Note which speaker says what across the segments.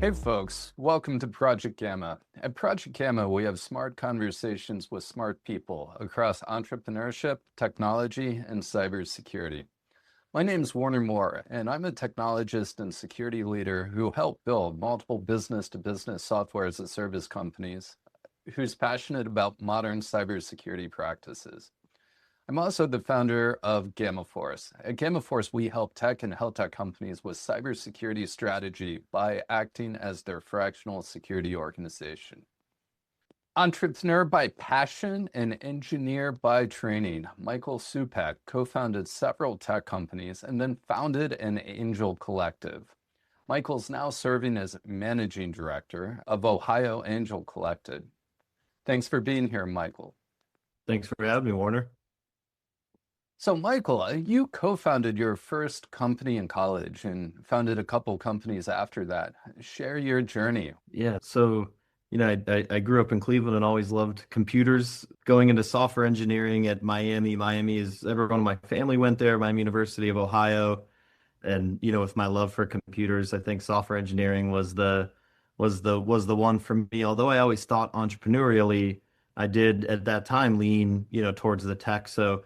Speaker 1: Hey folks, welcome to Project Gamma. At Project Gamma, we have smart conversations with smart people across entrepreneurship, technology, and cybersecurity. My name is Warner Moore, and I'm a technologist and security leader who helped build multiple business-to-business software as a service companies who's passionate about modern cybersecurity practices. I'm also the founder of Gamma Force. At Gamma Force, we help tech and health tech companies with cybersecurity strategy by acting as their fractional security organization. Entrepreneur by passion and engineer by training, Michael Supeck co-founded several tech companies and then founded an angel collective. Michael's now serving as managing director of Ohio Angel Collective. Thanks for being here, Michael.
Speaker 2: Thanks for having me, Warner.
Speaker 1: So, Michael, you co-founded your first company in college and founded a couple companies after that. Share your journey.
Speaker 2: Yeah, so I grew up in Cleveland and always loved computers. Going into software engineering at Miami. Miami is everyone in my family went there, Miami University of Ohio. And with my love for computers, I think software engineering was the one for me. Although I always thought entrepreneurially, I did at that time lean, towards the tech. So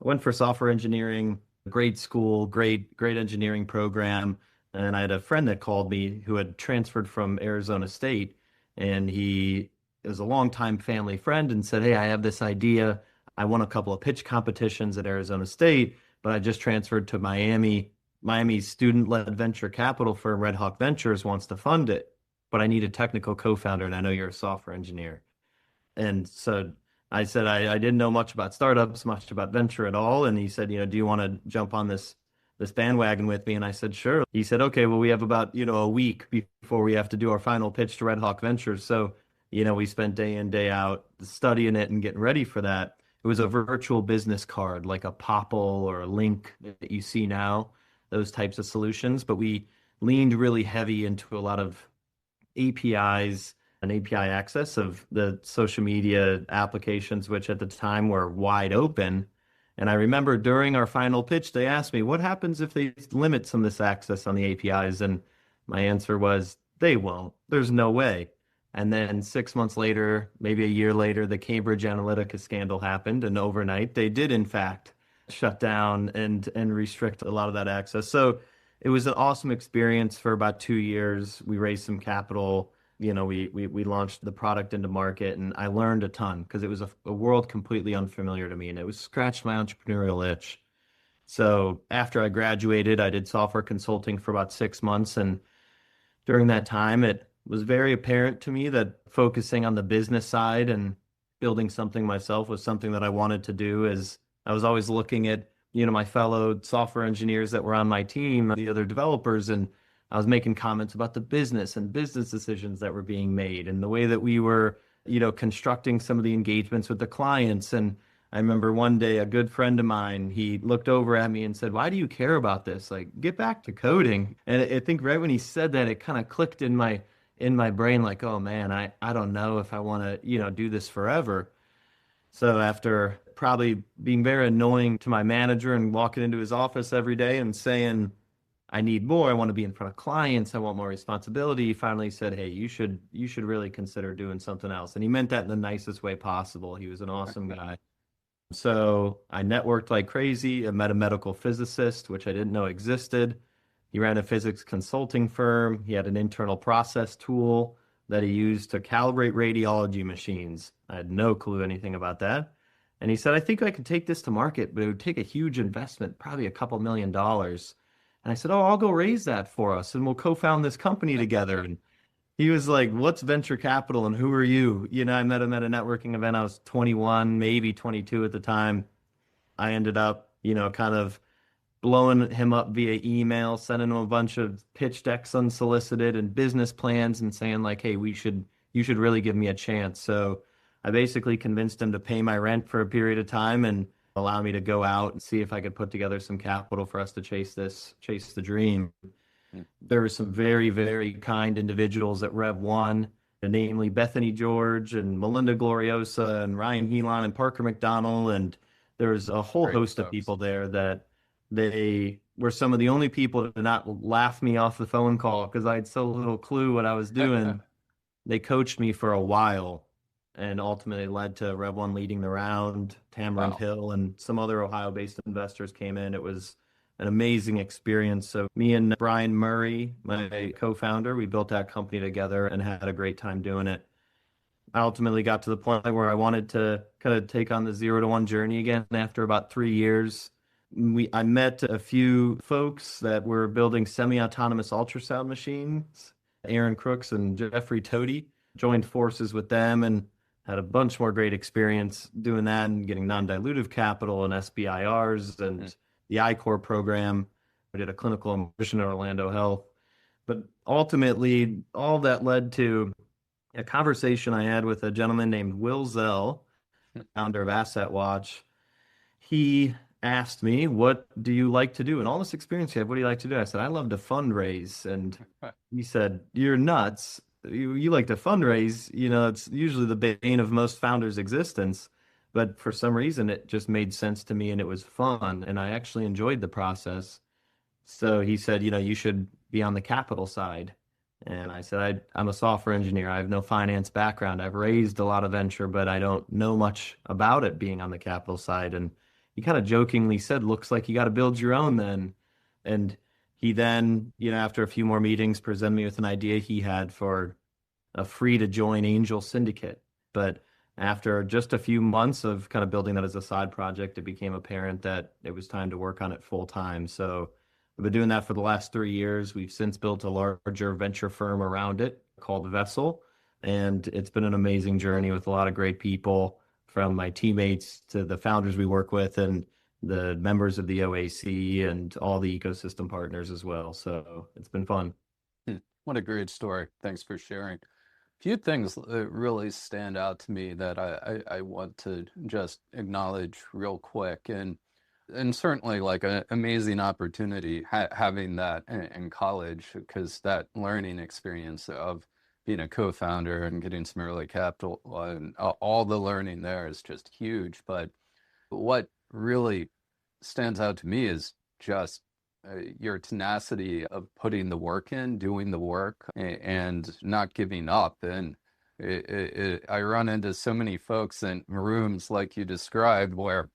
Speaker 2: I went for software engineering, great school, great engineering program. And I had a friend that called me who had transferred from Arizona State, and he is a longtime family friend and said, "Hey, I have this idea. I won a couple of pitch competitions at Arizona State, but I just transferred to Miami. Miami's student-led venture capital firm, Red Hawk Ventures, wants to fund it, but I need a technical co-founder, and I know you're a software engineer." And so I said I didn't know much about startups, much about venture at all. And he said, "Do you want to jump on this bandwagon with me?" And I said, "Sure." He said, "Okay, well, we have about, a week before we have to do our final pitch to Red Hawk Ventures." So, we spent day in, day out studying it and getting ready for that. It was a virtual business card, like a Popple or a Link that you see now, those types of solutions. But we leaned really heavy into a lot of APIs and API access of the social media applications, which at the time were wide open. And I remember during our final pitch, they asked me, "What happens if they limit some of this access on the APIs?" And my answer was, "They won't. There's no way." And then 6 months later, maybe a year later, the Cambridge Analytica scandal happened. And overnight, they did, in fact, shut down and restrict a lot of that access. So it was an awesome experience for about 2 years. We raised some capital. We launched the product into market, and I learned a ton because it was a world completely unfamiliar to me, and it was scratched my entrepreneurial itch. So after I graduated, I did software consulting for about 6 months, and during that time, it was very apparent to me that focusing on the business side and building something myself was something that I wanted to do. As I was always looking at, my fellow software engineers that were on my team, the other developers, and I was making comments about the business and business decisions that were being made and the way that we were, constructing some of the engagements with the clients. And I remember one day a good friend of mine, he looked over at me and said, "Why do you care about this? Like, get back to coding." And I think right when he said that, it kind of clicked in my brain, like, "Oh man, I don't know if I want to, do this forever." So after probably being very annoying to my manager and walking into his office every day and saying, "I need more. I want to be in front of clients. I want more responsibility," he finally said, "Hey, you should really consider doing something else." And he meant that in the nicest way possible. He was an awesome guy. So I networked like crazy. I met a medical physicist, which I didn't know existed. He ran a physics consulting firm. He had an internal process tool that he used to calibrate radiology machines. I had no clue anything about that. And he said, "I think I could take this to market, but it would take a huge investment, probably a couple $1 million." And I said, "Oh, I'll go raise that for us and we'll co-found this company together." And he was like, "What's venture capital and who are you?" I met him at a networking event. I was 21, maybe 22 at the time. I ended up, kind of blowing him up via email, sending him a bunch of pitch decks unsolicited and business plans and saying like, "Hey, you should really give me a chance." So I basically convinced him to pay my rent for a period of time and allow me to go out and see if I could put together some capital for us to chase the dream. There were some very, very kind individuals at Rev One, namely Bethany George and Melinda Gloriosa and Ryan Helon and Parker McDonald. And there was a whole
Speaker 1: Great
Speaker 2: host of
Speaker 1: folks.
Speaker 2: people there that They were some of the only people to not laugh me off the phone call because I had so little clue what I was doing. They coached me for a while and ultimately led to Rev One leading the round. Tamarind
Speaker 1: Wow.
Speaker 2: Hill and some other Ohio-based investors came in. It was an amazing experience. So me and Brian Murray, my co-founder, we built that company together and had a great time doing it. I ultimately got to the point where I wanted to kind of take on the 0 to 1 journey again after about 3 years. I met a few folks that were building semi-autonomous ultrasound machines, Aaron Crooks and Jeffrey Toady. Joined forces with them and had a bunch more great experience doing that and getting non-dilutive capital and SBIRs
Speaker 1: Hmm.
Speaker 2: and the I-Corps program. I did a clinical immersion at Orlando Health. But ultimately, all that led to a conversation I had with a gentleman named Will Zell, founder of Asset Watch. He asked me, "What do you like to do? And all this experience you have, what do you like to do?" I said, "I love to fundraise." And he said, "You're nuts. You like to fundraise. It's usually the bane of most founders' existence." But for some reason, it just made sense to me and it was fun. And I actually enjoyed the process. So he said, you should be on the capital side. And I said, I'm a software engineer. I have no finance background. I've raised a lot of venture, but I don't know much about it being on the capital side. And he kind of jokingly said, looks like you got to build your own then. And he then, after a few more meetings, presented me with an idea he had for a free to join angel syndicate. But after just a few months of kind of building that as a side project, it became apparent that it was time to work on it full time. So I've been doing that for the last 3 years. We've since built a larger venture firm around it called Vessel. And it's been an amazing journey with a lot of great people, from my teammates to the founders we work with and the members of the OAC and all the ecosystem partners as well. So it's been fun.
Speaker 1: Hmm. What a great story. Thanks for sharing. Few things really stand out to me that I want to just acknowledge real quick, and certainly like an amazing opportunity having that in college, because that learning experience of being a co-founder and getting some early capital and all the learning there is just huge. But what really stands out to me is just your tenacity of putting the work in, doing the work, and not giving up. And I run into so many folks in rooms like you described where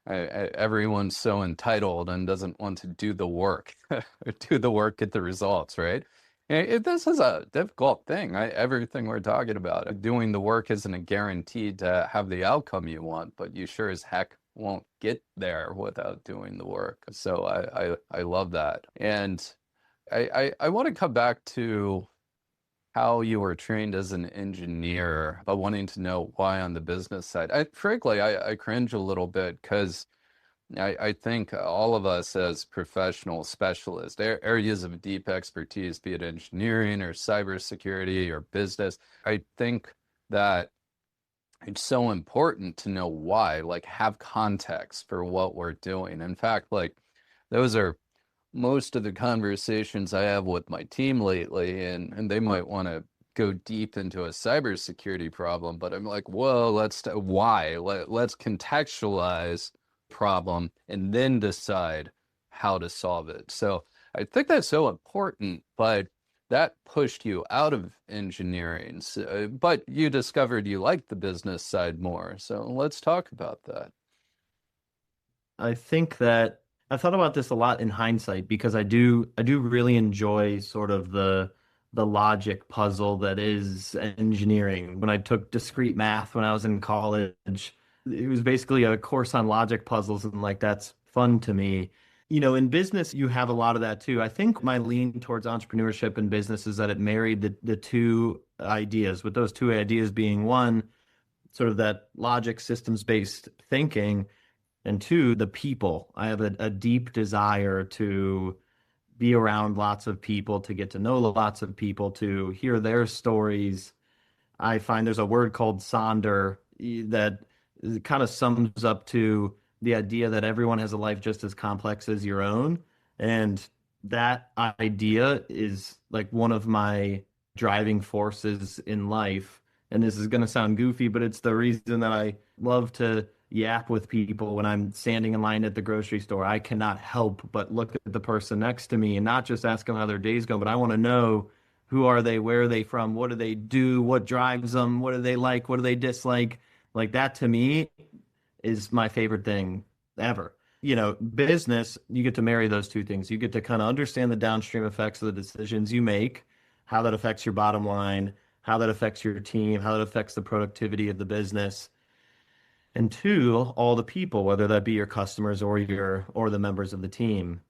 Speaker 1: everyone's so entitled and doesn't want to do the work, do the work, get the results, right? This is a difficult thing. Everything we're talking about, doing the work isn't a guarantee to have the outcome you want, but you sure as heck won't get there without doing the work. So I love that. And I want to come back to how you were trained as an engineer, but wanting to know why on the business side. Frankly, I cringe a little bit because I think all of us as professional specialists, areas of deep expertise, be it engineering or cybersecurity or business, I think that it's so important to know why, like have context for what we're doing. In fact, like those are most of the conversations I have with my team lately, and they might want to go deep into a cybersecurity problem, but I'm like, whoa, why? Let's contextualize problem and then decide how to solve it. So I think that's so important, but that pushed you out of engineering. So, but you discovered you liked the business side more. So let's talk about that.
Speaker 2: I think that I thought about this a lot in hindsight because I do really enjoy sort of the logic puzzle that is engineering. When I took discrete math when I was in college, it was basically a course on logic puzzles, and like that's fun to me. In business, you have a lot of that too. I think my lean towards entrepreneurship and business is that it married the two ideas, with those two ideas being one, sort of that logic systems based thinking, and two, the people. I have a deep desire to be around lots of people, to get to know lots of people, to hear their stories. I find there's a word called sonder that kind of sums up to the idea that everyone has a life just as complex as your own. And that idea is like one of my driving forces in life. And this is going to sound goofy, but it's the reason that I love to yap with people when I'm standing in line at the grocery store. I cannot help but look at the person next to me and not just ask them how their day's going, but I want to know who are they, where are they from, what do they do, what drives them, what do they like, what do they dislike. Like that to me is my favorite thing ever. Business, you get to marry those two things. You get to kind of understand the downstream effects of the decisions you make, how that affects your bottom line, how that affects your team, how that affects the productivity of the business. And two, all the people, whether that be your customers or the members of the team.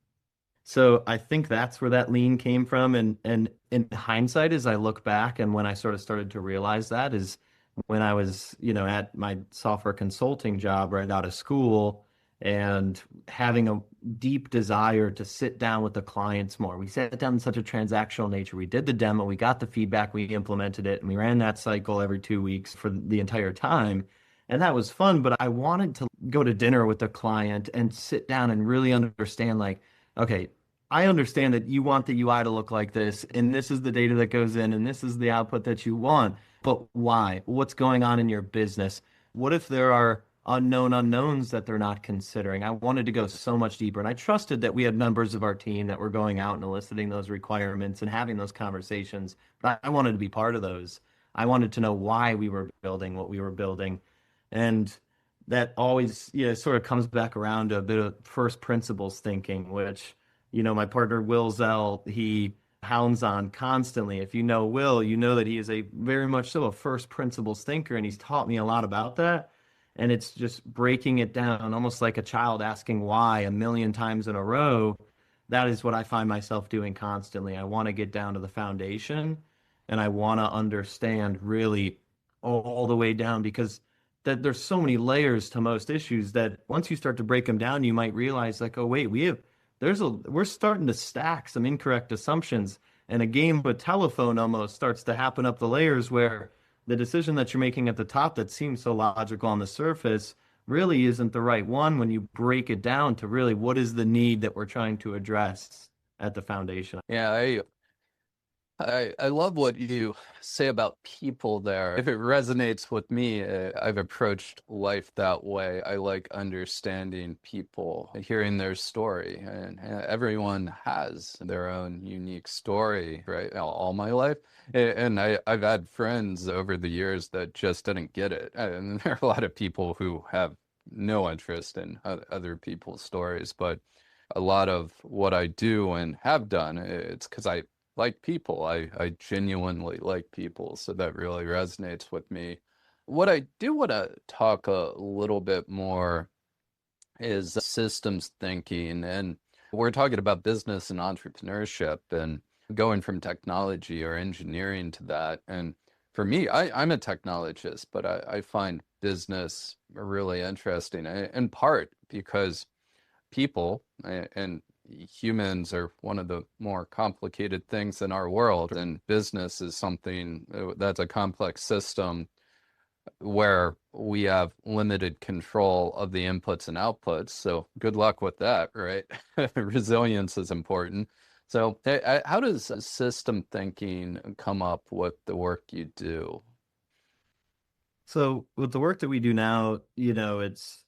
Speaker 2: So I think that's where that lean came from. And in hindsight, as I look back and when I sort of started to realize that is when I was, at my software consulting job right out of school and having a deep desire to sit down with the clients more. We sat down in such a transactional nature. We did the demo, we got the feedback, we implemented it, and we ran that cycle every 2 weeks for the entire time. And that was fun, but I wanted to go to dinner with the client and sit down and really understand, like, okay, I understand that you want the UI to look like this, and this is the data that goes in, and this is the output that you want. But why? What's going on in your business? What if there are unknown unknowns that they're not considering? I wanted to go so much deeper, and I trusted that we had members of our team that were going out and eliciting those requirements and having those conversations. But I wanted to be part of those. I wanted to know why we were building what we were building. And that always, sort of comes back around to a bit of first principles thinking, which my partner Will Zell, he hounds on constantly. If you know Will, you know that he is a very much so a first principles thinker, and he's taught me a lot about that. And it's just breaking it down, almost like a child asking why a million times in a row. That is what I find myself doing constantly. I want to get down to the foundation, and I want to understand really all the way down, because that there's so many layers to most issues that once you start to break them down, you might realize like, oh wait, we're starting to stack some incorrect assumptions, and a game of telephone almost starts to happen up the layers where the decision that you're making at the top that seems so logical on the surface really isn't the right one when you break it down to really what is the need that we're trying to address at the foundation.
Speaker 1: Yeah, I love what you say about people there. If it resonates with me, I've approached life that way. I like understanding people, hearing their story, and everyone has their own unique story, right? All my life. And I've had friends over the years that just didn't get it. And there are a lot of people who have no interest in other people's stories, but a lot of what I do and have done, it's because I like people. I genuinely like people, so that really resonates with me. What I do want to talk a little bit more is systems thinking, and we're talking about business and entrepreneurship and going from technology or engineering to that. And for me, I'm a technologist, but I find business really interesting, in part because people and humans are one of the more complicated things in our world, and business is something that's a complex system where we have limited control of the inputs and outputs. So good luck with that, right? Resilience is important. So how does system thinking come up with the work you do?
Speaker 2: So with the work that we do now, it's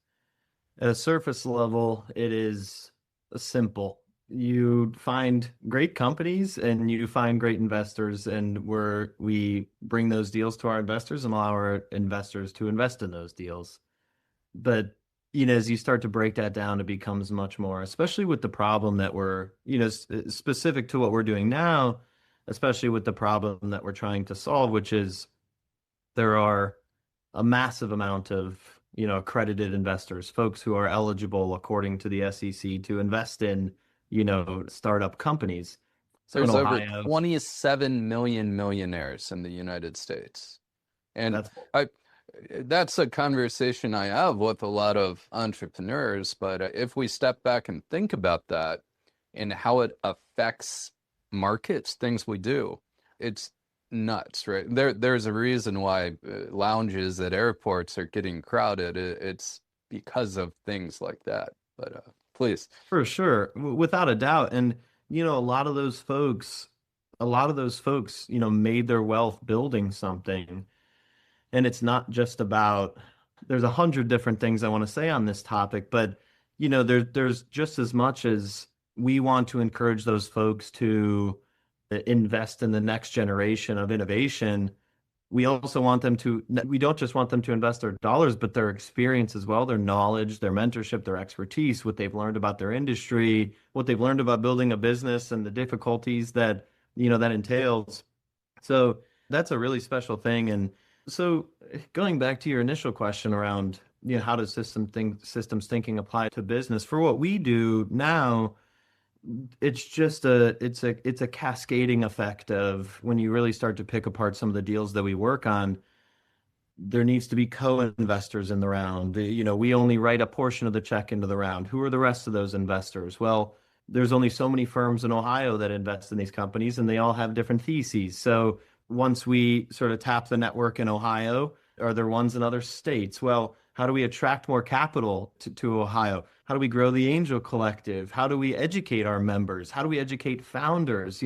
Speaker 2: at a surface level, it is simple. You find great companies and you find great investors, and we bring those deals to our investors and allow our investors to invest in those deals. But as you start to break that down, it becomes much more, especially with the problem that we're, specific to what we're doing now, especially with the problem that we're trying to solve, which is there are a massive amount of accredited investors, folks who are eligible according to the SEC to invest in startup companies. So in
Speaker 1: There's over
Speaker 2: Ohio,
Speaker 1: 27 million millionaires in the United States. And
Speaker 2: that's
Speaker 1: I that's a conversation I have with a lot of entrepreneurs, but if we step back and think about that and how it affects markets, things we do, it's nuts, right? There's a reason why lounges at airports are getting crowded. It's because of things like that. But please.
Speaker 2: for sure, without a doubt. And a lot of those folks, made their wealth building something. And it's not just about there's 100 different things I want to say on this topic, but there's just as much as we want to encourage those folks to invest in the next generation of innovation. We also want them to, we don't just want them to invest their dollars, but their experience as well, their knowledge, their mentorship, their expertise, what they've learned about their industry, what they've learned about building a business and the difficulties that, that entails. So that's a really special thing. And so going back to your initial question around, how does systems thinking apply to business? For what we do now, it's just it's a cascading effect of when you really start to pick apart some of the deals that we work on. There needs to be co-investors in the round. We only write a portion of the check into the round. Who are the rest of those investors? Well, there's only so many firms in Ohio that invest in these companies, and they all have different theses. So once we sort of tap the network in Ohio, are there ones in other states? Well, how do we attract more capital to Ohio? How do we grow the angel collective? How do we educate our members? How do we educate founders?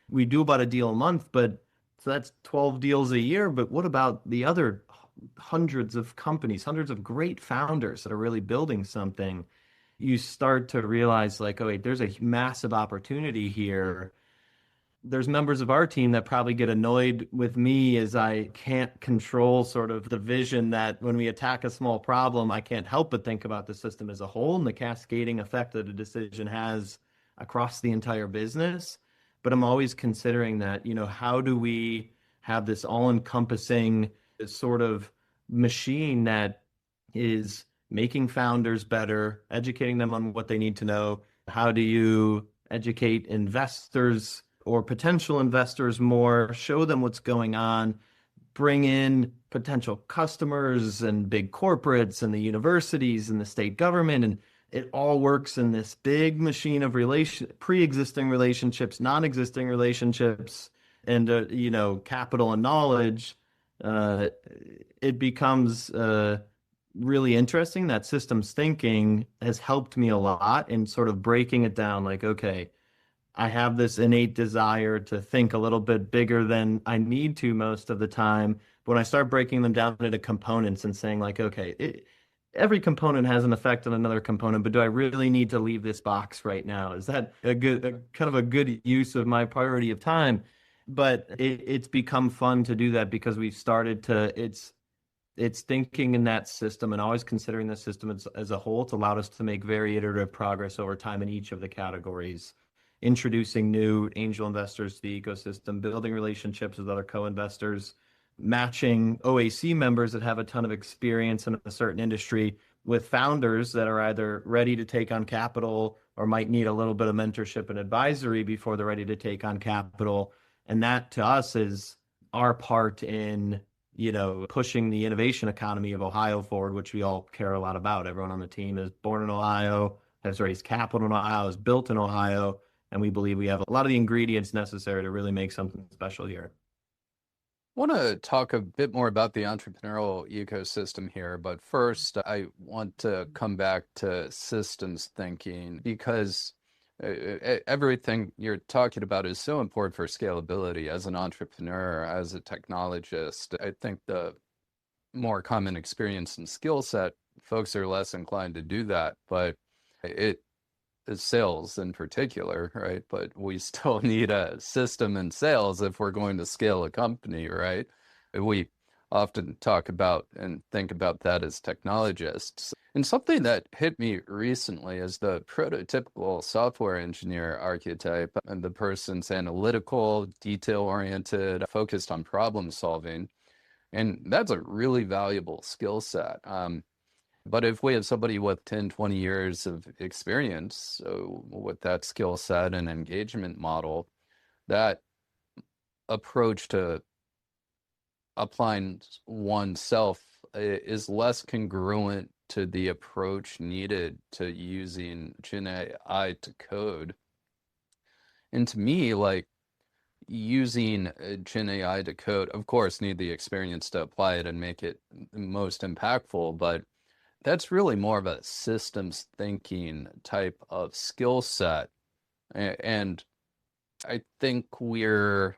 Speaker 2: We do about a deal a month, but so that's 12 deals a year. But what about the other hundreds of companies, hundreds of great founders that are really building something? You start to realize like, oh, wait, there's a massive opportunity here. There's members of our team that probably get annoyed with me as I can't control sort of the vision that when we attack a small problem, I can't help but think about the system as a whole and the cascading effect that a decision has across the entire business. But I'm always considering that, how do we have this all-encompassing sort of machine that is making founders better, educating them on what they need to know? How do you educate investors or potential investors more, show them what's going on, bring in potential customers and big corporates and the universities and the state government, and it all works in this big machine of pre-existing relationships, non-existing relationships, and capital and knowledge. It becomes really interesting. That systems thinking has helped me a lot in sort of breaking it down. Like, okay, I have this innate desire to think a little bit bigger than I need to most of the time. But when I start breaking them down into components and saying like, okay, every component has an effect on another component, but do I really need to leave this box right now? Is that kind of a good use of my priority of time? But it's become fun to do that because we've started to, it's thinking in that system and always considering the system as a whole. It's allowed us to make very iterative progress over time in each of the categories, introducing new angel investors to the ecosystem, building relationships with other co-investors, matching OAC members that have a ton of experience in a certain industry with founders that are either ready to take on capital or might need a little bit of mentorship and advisory before they're ready to take on capital. And that to us is our part in pushing the innovation economy of Ohio forward, which we all care a lot about. Everyone on the team is born in Ohio, has raised capital in Ohio, is built in Ohio, and we believe we have a lot of the ingredients necessary to really make something special here.
Speaker 1: I want to talk a bit more about the entrepreneurial ecosystem here, but first I want to come back to systems thinking because everything you're talking about is so important for scalability as an entrepreneur, as a technologist. I think the more common experience and skill set, folks are less inclined to do that, but it is sales in particular, right? But we still need a system in sales if we're going to scale a company, right? We often talk about and think about that as technologists. And something that hit me recently is the prototypical software engineer archetype, and the person's analytical, detail-oriented, focused on problem solving. And that's a really valuable skill set. But if we have somebody with 10, 20 years of experience with that skill set and engagement model, that approach to applying oneself is less congruent to the approach needed to using GenAI to code. And to me, like using GenAI to code, of course, need the experience to apply it and make it most impactful, but that's really more of a systems thinking type of skill set. And I think we're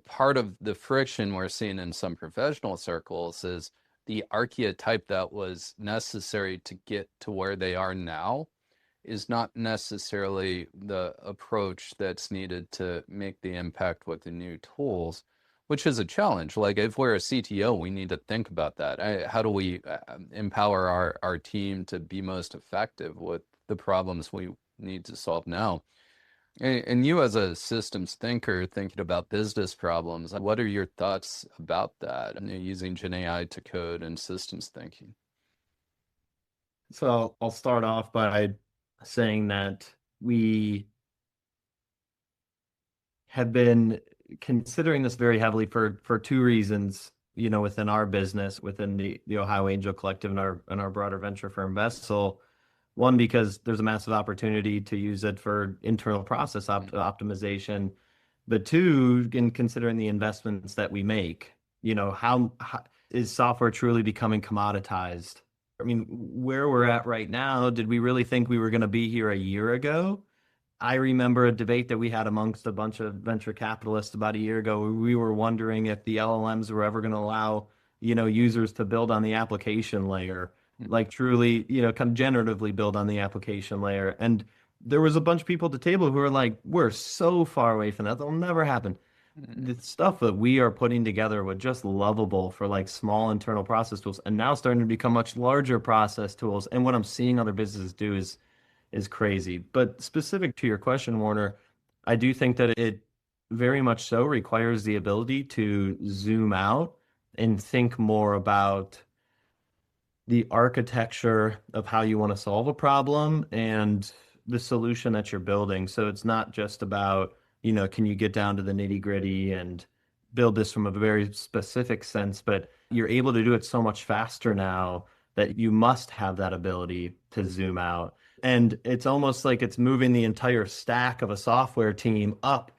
Speaker 1: part of the friction we're seeing in some professional circles is the archetype that was necessary to get to where they are now is not necessarily the approach that's needed to make the impact with the new tools, which is a challenge. Like if we're a CTO, we need to think about that. How do we empower our team to be most effective with the problems we need to solve now? And you as a systems thinker thinking about business problems, what are your thoughts about that and using GenAI to code and systems thinking?
Speaker 2: So I'll start off by saying that we have been considering this very heavily for two reasons, within our business, within the Ohio Angel Collective and our broader venture firm Vessel. One, because there's a massive opportunity to use it for internal process optimization. But two, in considering the investments that we make, how is software truly becoming commoditized? I mean, where we're at right now, did we really think we were going to be here a year ago? I remember a debate that we had amongst a bunch of venture capitalists about a year ago. We were wondering if the LLMs were ever going to allow, users to build on the application layer, like truly, kind of generatively build on the application layer. And there was a bunch of people at the table who were like, we're so far away from that. That'll never happen. The stuff that we are putting together was just lovable for like small internal process tools and now starting to become much larger process tools. And what I'm seeing other businesses do is crazy. But specific to your question, Warner, I do think that it very much so requires the ability to zoom out and think more about the architecture of how you want to solve a problem and the solution that you're building. So it's not just about, can you get down to the nitty-gritty and build this from a very specific sense, but you're able to do it so much faster now that you must have that ability to zoom out. And it's almost like it's moving the entire stack of a software team up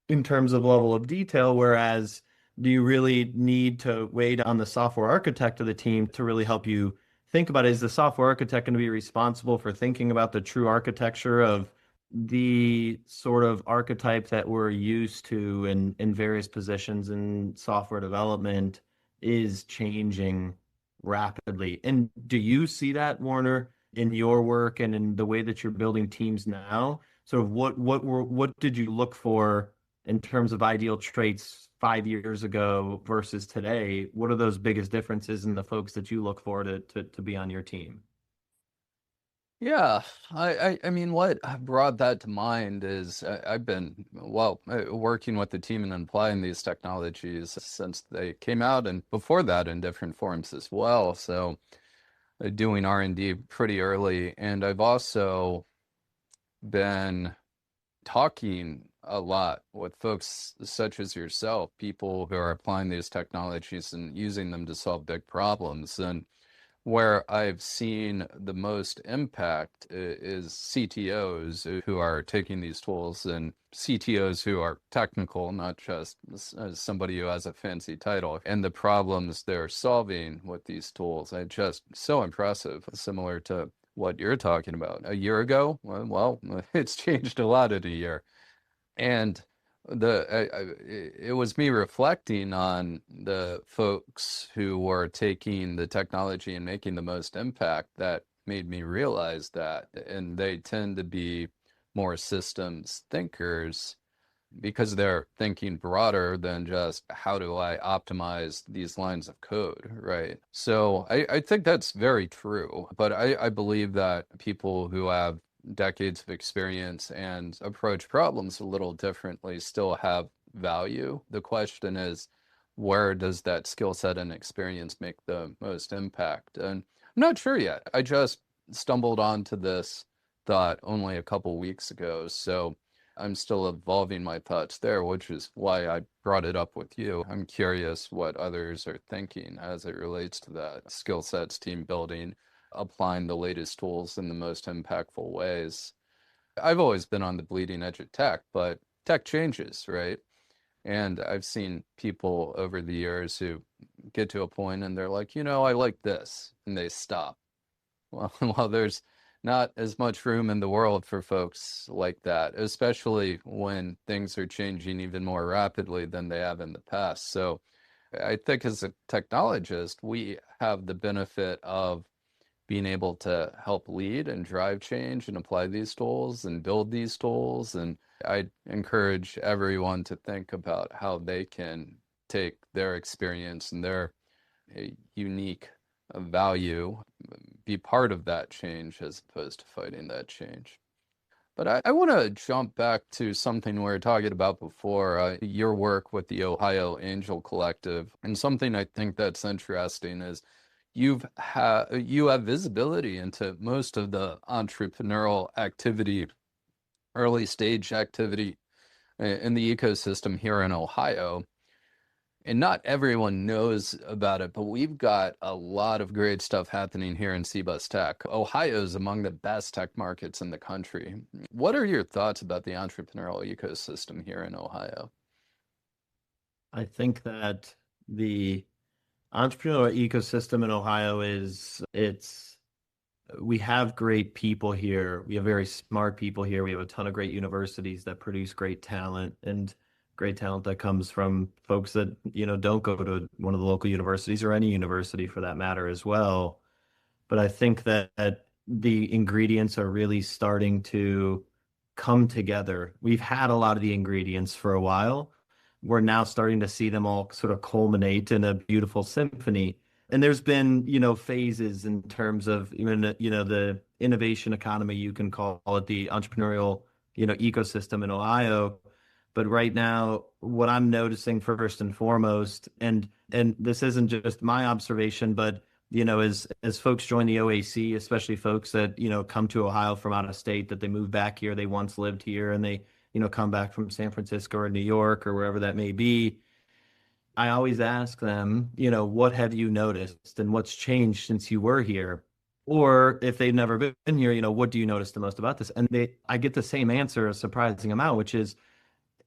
Speaker 2: in terms of level of detail, whereas do you really need to wait on the software architect of the team to really help you think about it? Is the software architect going to be responsible for thinking about the true architecture of the sort of archetype that we're used to in various positions in software development is changing rapidly? And do you see that, Warner, in your work and in the way that you're building teams now? So what did you look for in terms of ideal traits 5 years ago versus today? What are those biggest differences in the folks that you look for to be on your team?
Speaker 1: Yeah, I mean, what brought that to mind is I've been, working with the team and applying these technologies since they came out and before that in different forms as well. So doing R&D pretty early. And I've also been talking a lot with folks such as yourself, people who are applying these technologies and using them to solve big problems. And where I've seen the most impact is CTOs who are taking these tools and CTOs who are technical, not just somebody who has a fancy title, and the problems they're solving with these tools. It's just so impressive, similar to what you're talking about. A year ago, well, it's changed a lot in a year. And it was me reflecting on the folks who were taking the technology and making the most impact that made me realize that. And they tend to be more systems thinkers because they're thinking broader than just how do I optimize these lines of code, right? So I think that's very true. But I believe that people who have decades of experience and approach problems a little differently still have value. The question is, where does that skill set and experience make the most impact? And I'm not sure yet. I just stumbled onto this thought only a couple weeks ago. So I'm still evolving my thoughts there, which is why I brought it up with you. I'm curious what others are thinking as it relates to that skill sets, team building, applying the latest tools in the most impactful ways. I've always been on the bleeding edge of tech, but tech changes, right? And I've seen people over the years who get to a point and they're like, I like this, and they stop. Well, there's not as much room in the world for folks like that, especially when things are changing even more rapidly than they have in the past. So I think as a technologist, we have the benefit of being able to help lead and drive change and apply these tools and build these tools. And I encourage everyone to think about how they can take their experience and their unique value, be part of that change as opposed to fighting that change. But I want to jump back to something we were talking about before, your work with the Ohio Angel Collective. And something I think that's interesting is you have visibility into most of the entrepreneurial activity, early stage activity in the ecosystem here in Ohio. And not everyone knows about it, but we've got a lot of great stuff happening here in CBUS Tech. Ohio is among the best tech markets in the country. What are your thoughts about the entrepreneurial ecosystem here in Ohio?
Speaker 2: I think that the entrepreneurial ecosystem in Ohio we have great people here. We have very smart people here. We have a ton of great universities that produce great talent, and great talent that comes from folks that, don't go to one of the local universities or any university for that matter as well. But I think that the ingredients are really starting to come together. We've had a lot of the ingredients for a while. We're now starting to see them all sort of culminate in a beautiful symphony. And there's been, phases in terms of even, the innovation economy, you can call it the entrepreneurial, ecosystem in Ohio. But right now, what I'm noticing first and foremost, and this isn't just my observation, but as folks join the OAC, especially folks that come to Ohio from out of state, that they move back here, they once lived here, and they come back from San Francisco or New York or wherever that may be. I always ask them, what have you noticed and what's changed since you were here? Or if they've never been here, what do you notice the most about this? And I get the same answer, a surprising amount, which is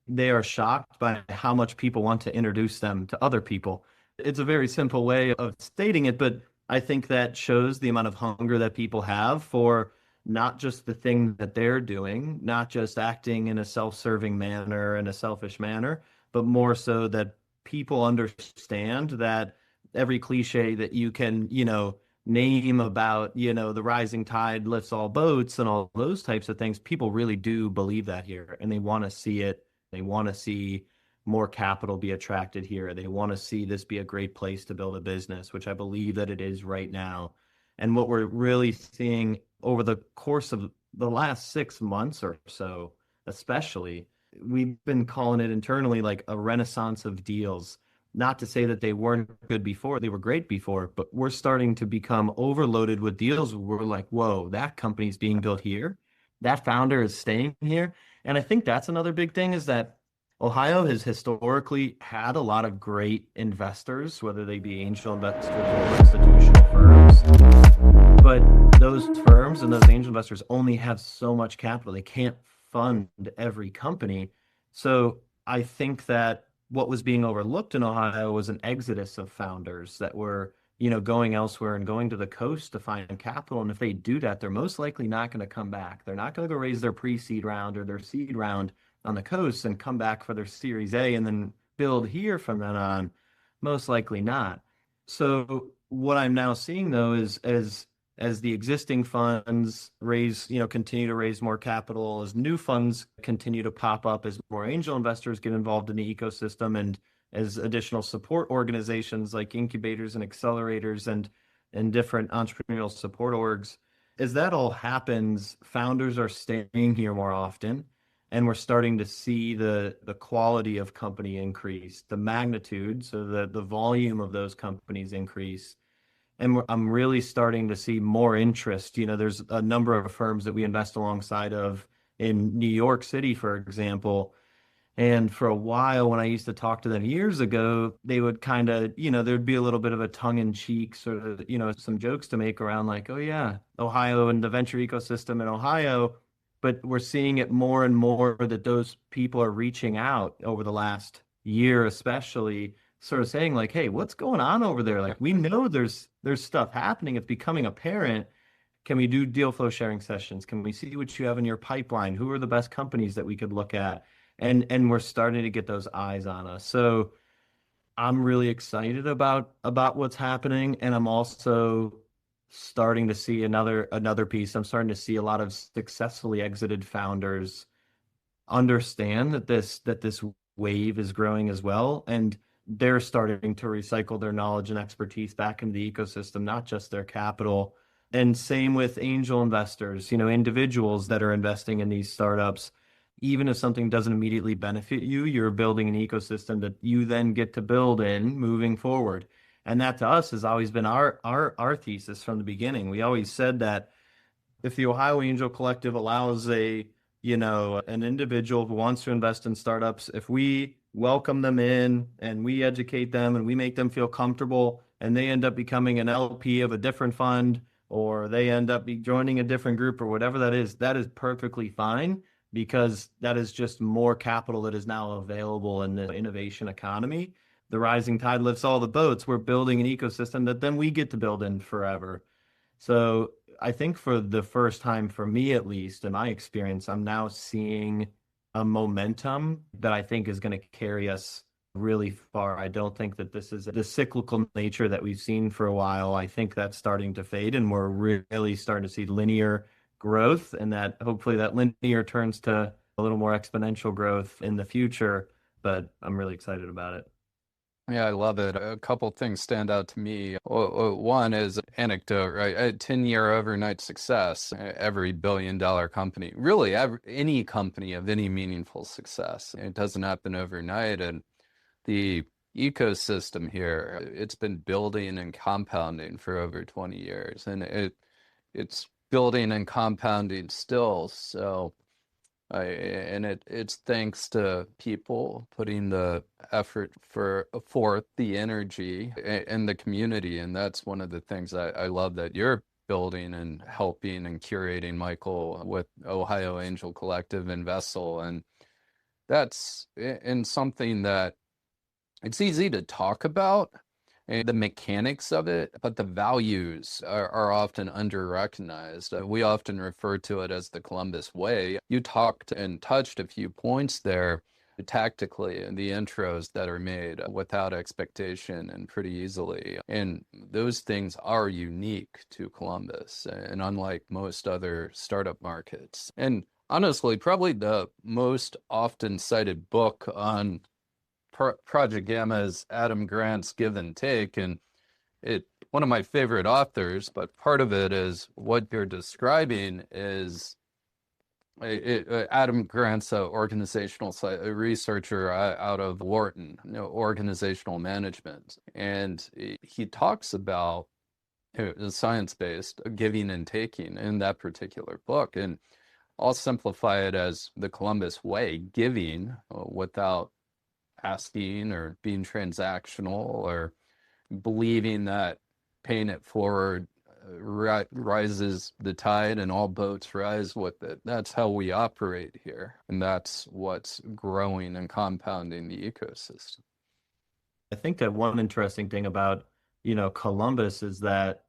Speaker 2: they are shocked by how much people want to introduce them to other people. It's a very simple way of stating it, but I think that shows the amount of hunger that people have for not just the thing that they're doing, not just acting in a self-serving manner and a selfish manner, but more so that people understand that every cliche that you can, name about, the rising tide lifts all boats and all those types of things, people really do believe that here, and they want to see it. They want to see more capital be attracted here. They want to see this be a great place to build a business, which I believe that it is right now. And what we're really seeing over the course of the last 6 months or so, especially, we've been calling it internally like a renaissance of deals. Not to say that they weren't good before, they were great before, but we're starting to become overloaded with deals. We're like, whoa, that company's being built here. That founder is staying here. And I think that's another big thing, is that Ohio has historically had a lot of great investors, whether they be angel investors or institutional firms. But those firms and those angel investors only have so much capital. They can't fund every company. So I think that what was being overlooked in Ohio was an exodus of founders that were, going elsewhere and going to the coast to find capital. And if they do that, they're most likely not going to come back. They're not going to go raise their pre-seed round or their seed round on the coast and come back for their Series A and then build here from then on. Most likely not. So what I'm now seeing, though, is as the existing funds continue to raise more capital, as new funds continue to pop up, as more angel investors get involved in the ecosystem, and as additional support organizations like incubators and accelerators and different entrepreneurial support orgs, as that all happens, founders are staying here more often. And we're starting to see the quality of company increase, the magnitude, so the volume of those companies increase. And I'm really starting to see more interest. There's a number of firms that we invest alongside of in New York City, for example. And for a while, when I used to talk to them years ago, they would kind of, there'd be a little bit of a tongue-in-cheek sort of, some jokes to make around like, oh yeah, Ohio and the venture ecosystem in Ohio. But we're seeing it more and more that those people are reaching out over the last year, especially sort of saying like, hey, what's going on over there? Like, we know there's stuff happening. It's becoming apparent. Can we do deal flow sharing sessions? Can we see what you have in your pipeline? Who are the best companies that we could look at? And we're starting to get those eyes on us. So I'm really excited about what's happening, and I'm also starting to see another piece. I'm starting to see a lot of successfully exited founders understand that this wave is growing as well, and they're starting to recycle their knowledge and expertise back into the ecosystem, not just their capital. And same with angel investors, individuals that are investing in these startups. Even if something doesn't immediately benefit you, you're building an ecosystem that you then get to build in moving forward. And that to us has always been our thesis from the beginning. We always said that if the Ohio Angel Collective allows an individual who wants to invest in startups, if we welcome them in and we educate them and we make them feel comfortable and they end up becoming an LP of a different fund, or they end up joining a different group or whatever that is perfectly fine, because that is just more capital that is now available in the innovation economy. The rising tide lifts all the boats. We're building an ecosystem that then we get to build in forever. So I think for the first time, for me at least, in my experience, I'm now seeing a momentum that I think is going to carry us really far. I don't think that this is the cyclical nature that we've seen for a while. I think that's starting to fade, and we're really starting to see linear growth, and that hopefully that linear turns to a little more exponential growth in the future. But I'm really excited about it.
Speaker 1: Yeah, I love it. A couple things stand out to me. One is anecdote, right? A 10-year overnight success. Every billion-dollar company, really any company of any meaningful success. It doesn't happen overnight. And the ecosystem here, it's been building and compounding for over 20 years. And it's building and compounding still. So it's thanks to people putting the effort forth, the energy and the community. And that's one of the things I love that you're building and helping and curating, Michael, with Ohio Angel Collective and Vessel. And that's in something that it's easy to talk about and the mechanics of it, but the values are often under-recognized. We often refer to it as the Columbus Way. You talked and touched a few points there tactically in the intros that are made without expectation and pretty easily. And those things are unique to Columbus and unlike most other startup markets. And honestly, probably the most often cited book on Project Gamma is Adam Grant's Give and Take, and it one of my favorite authors, but part of it is what you're describing is Adam Grant's a organizational researcher out of Wharton, organizational management, and he talks about science-based giving and taking in that particular book, and I'll simplify it as the Columbus way, giving without asking or being transactional or believing that paying it forward rises the tide and all boats rise with it. That's how we operate here. And that's what's growing and compounding the ecosystem.
Speaker 2: I think that one interesting thing about, Columbus is that,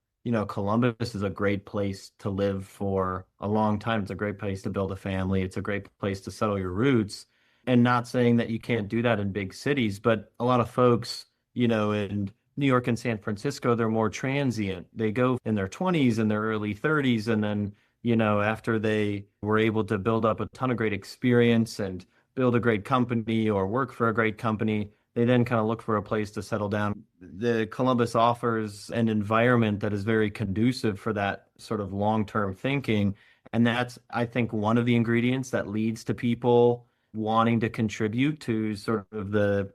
Speaker 2: Columbus is a great place to live for a long time. It's a great place to build a family. It's a great place to settle your roots. And not saying that you can't do that in big cities, but a lot of folks, in New York and San Francisco, they're more transient. They go in their 20s and their early 30s, and then, after they were able to build up a ton of great experience and build a great company or work for a great company, they then kind of look for a place to settle down. The Columbus offers an environment that is very conducive for that sort of long-term thinking. And that's, I think, one of the ingredients that leads to people wanting to contribute to sort of the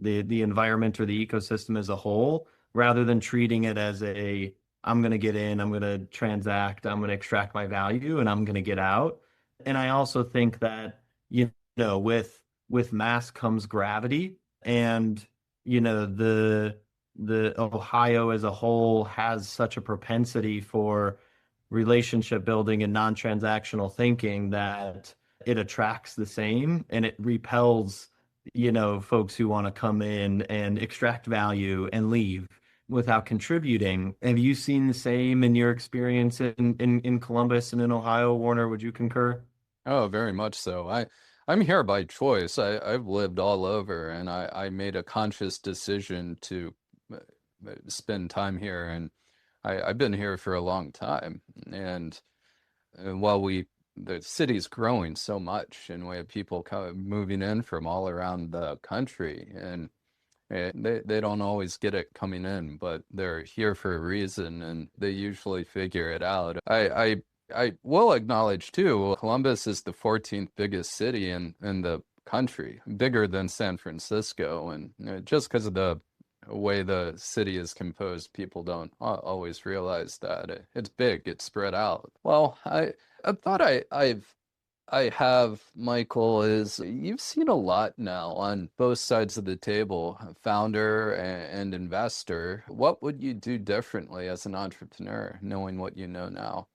Speaker 2: environment or the ecosystem as a whole, rather than treating it as I'm going to get in, I'm going to transact, I'm going to extract my value, and I'm going to get out. And I also think that, with mass comes gravity, and, the Ohio as a whole has such a propensity for relationship building and non-transactional thinking that it attracts the same, and it repels folks who want to come in and extract value and leave without contributing. Have you seen the same in your experience in Columbus and in Ohio, Warner? Would you concur?
Speaker 1: Oh, very much so. I I'm here by choice. I've lived all over, and I made a conscious decision to spend time here, and I've been here for a long time. And while the city's growing so much, and we have people moving in from all around the country, and they don't always get it coming in, but they're here for a reason, and they usually figure it out. I will acknowledge too, Columbus is the 14th biggest city in the country, bigger than San Francisco, and just because of the way the city is composed, people don't always realize that it's big, it's spread out. Well, I thought I have, Michael, is you've seen a lot now on both sides of the table, founder and investor. What would you do differently as an entrepreneur, knowing what you know now?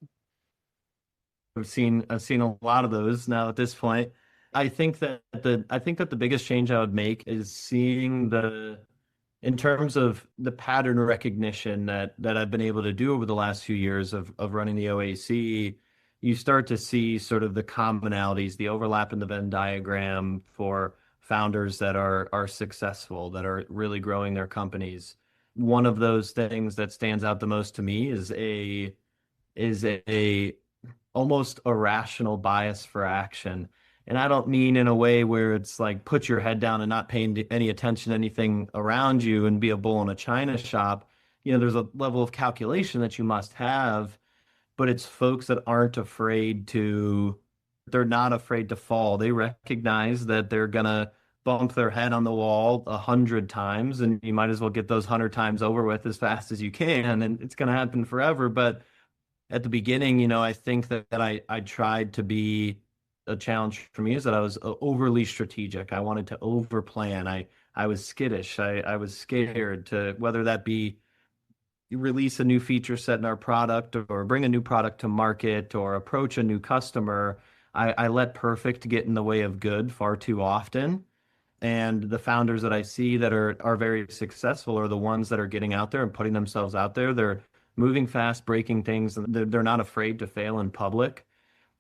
Speaker 2: I've seen a lot of those now at this point. I think that the biggest change I would make is seeing in terms of the pattern recognition that I've been able to do over the last few years of running the OAC. You start to see sort of the commonalities, the overlap in the Venn diagram for founders that are successful, that are really growing their companies. One of those things that stands out the most to me is a almost irrational bias for action. And I don't mean in a way where it's like put your head down and not paying any attention to anything around you and be a bull in a china shop. There's a level of calculation that you must have, but it's folks that they're not afraid to fall. They recognize that they're gonna bump their head on the wall 100 times, and you might as well get those 100 times over with as fast as you can, and it's gonna happen forever. But at the beginning, I think that I tried to be a challenge for me is that I was overly strategic. I wanted to over plan. I was skittish. I was scared to whether that be release a new feature set in our product or bring a new product to market or approach a new customer. I let perfect get in the way of good far too often. And the founders that I see that are very successful are the ones that are getting out there and putting themselves out there. They're moving fast, breaking things. They're not afraid to fail in public.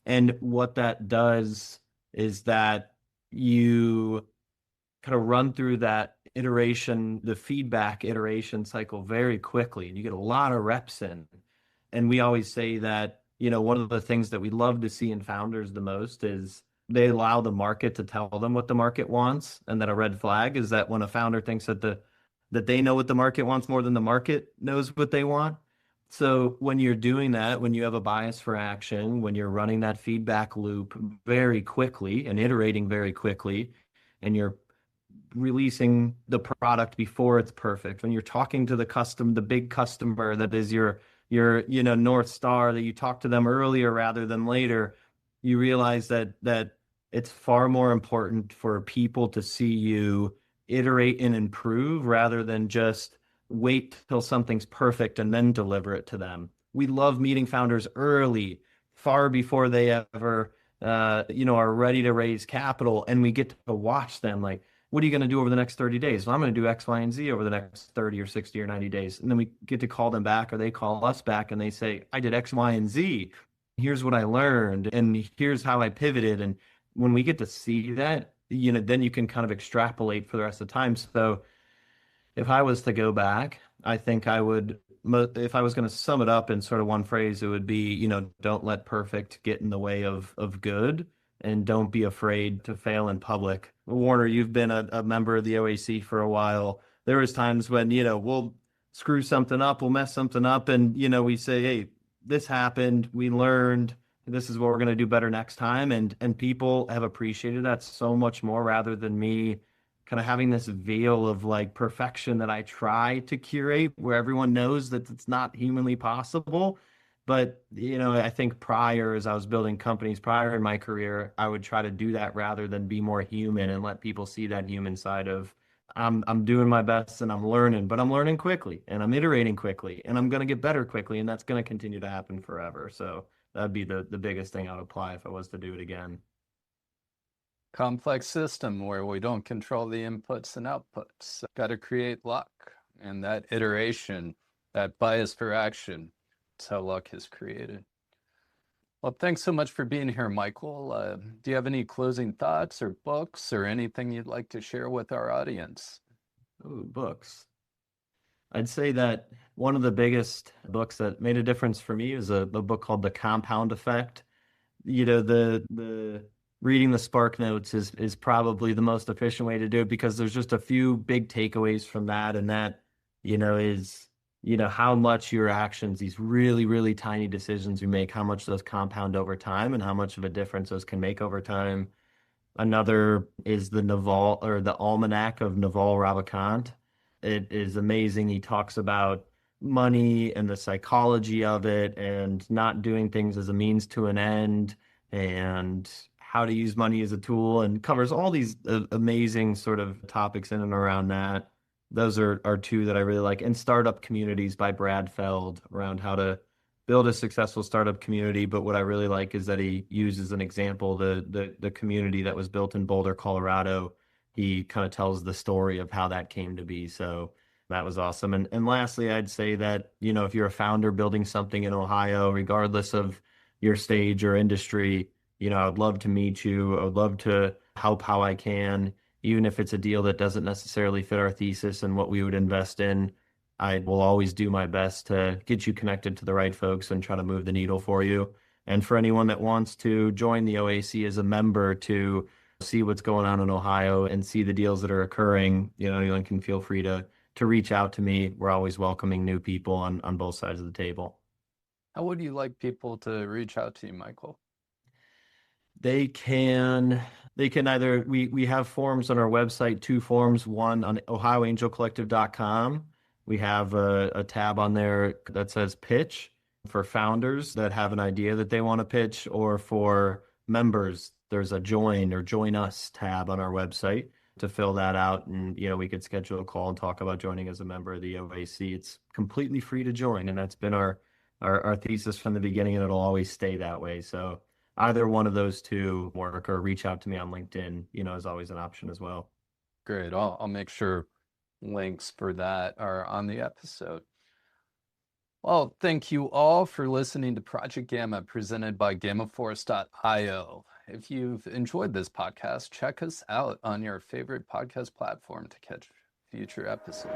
Speaker 2: And what that does is that you kind of run through that iteration, the feedback iteration cycle very quickly, and you get a lot of reps in. And we always say that, one of the things that we love to see in founders the most is they allow the market to tell them what the market wants. And that a red flag is that when a founder thinks that they know what the market wants more than the market knows what they want. So when you're doing that, when you have a bias for action, when you're running that feedback loop very quickly and iterating very quickly, and you're releasing the product before it's perfect, when you're talking to the big customer that is your North Star, that you talk to them earlier rather than later, you realize that it's far more important for people to see you iterate and improve rather than just wait till something's perfect and then deliver it to them. We love meeting founders early, far before they ever, are ready to raise capital. And we get to watch them like, what are you going to do over the next 30 days? Well, I'm going to do X, Y, and Z over the next 30 or 60 or 90 days. And then we get to call them back or they call us back and they say, I did X, Y, and Z. Here's what I learned. And here's how I pivoted. And when we get to see that, then you can kind of extrapolate for the rest of the time. So if I was to go back, I think if I was going to sum it up in sort of one phrase, it would be, don't let perfect get in the way of good, and don't be afraid to fail in public. Warner, you've been a member of the OAC for a while. There was times when, we'll screw something up, we'll mess something up, and, we say, hey, this happened, we learned, this is what we're going to do better next time. And people have appreciated that so much more rather than me kind of having this veil of like perfection that I try to curate where everyone knows that it's not humanly possible. But, I think prior, as I was building companies prior in my career, I would try to do that rather than be more human and let people see that human side of I'm doing my best and I'm learning, but I'm learning quickly and I'm iterating quickly and I'm going to get better quickly. And that's going to continue to happen forever. So that'd be the biggest thing I would apply if I was to do it again.
Speaker 1: Complex system where we don't control the inputs and outputs. Got to create luck. And that iteration, that bias for action, it's how luck is created. Well, thanks so much for being here, Michael. Do you have any closing thoughts or books or anything you'd like to share with our audience?
Speaker 2: Ooh, books. I'd say that one of the biggest books that made a difference for me is a book called The Compound Effect. The reading the Spark Notes is probably the most efficient way to do it because there's just a few big takeaways from that, and that, is, how much your actions, these really, really tiny decisions you make, how much those compound over time and how much of a difference those can make over time. Another is the Naval or the Almanac of Naval Ravikant. It is amazing. He talks about money and the psychology of it and not doing things as a means to an end and how to use money as a tool, and covers all these amazing sort of topics in and around that. Those are two that I really like. And Startup Communities by Brad Feld, around how to build a successful startup community. But what I really like is that he uses an example, the community that was built in Boulder, Colorado. He kind of tells the story of how that came to be. So that was awesome. And lastly, I'd say that, if you're a founder building something in Ohio, regardless of your stage or industry, I would love to meet you. I would love to help how I can, even if it's a deal that doesn't necessarily fit our thesis and what we would invest in. I will always do my best to get you connected to the right folks and try to move the needle for you. And for anyone that wants to join the OAC as a member to see what's going on in Ohio and see the deals that are occurring, anyone can feel free to reach out to me. We're always welcoming new people on both sides of the table.
Speaker 1: How would you like people to reach out to you, Michael?
Speaker 2: They can either we have forms on our website, two forms, one on ohioangelcollective.com. We have a tab on there that says pitch for founders that have an idea that they want to pitch, or for members, there's a join or join us tab on our website to fill that out. And, we could schedule a call and talk about joining as a member of the OAC. It's completely free to join. And that's been our thesis from the beginning, and it'll always stay that way. So either one of those two work, or reach out to me on LinkedIn, is always an option as well.
Speaker 1: Great. I'll make sure links for that are on the episode. Well, thank you all for listening to Project Gamma presented by GammaForce.io. If you've enjoyed this podcast, check us out on your favorite podcast platform to catch future episodes.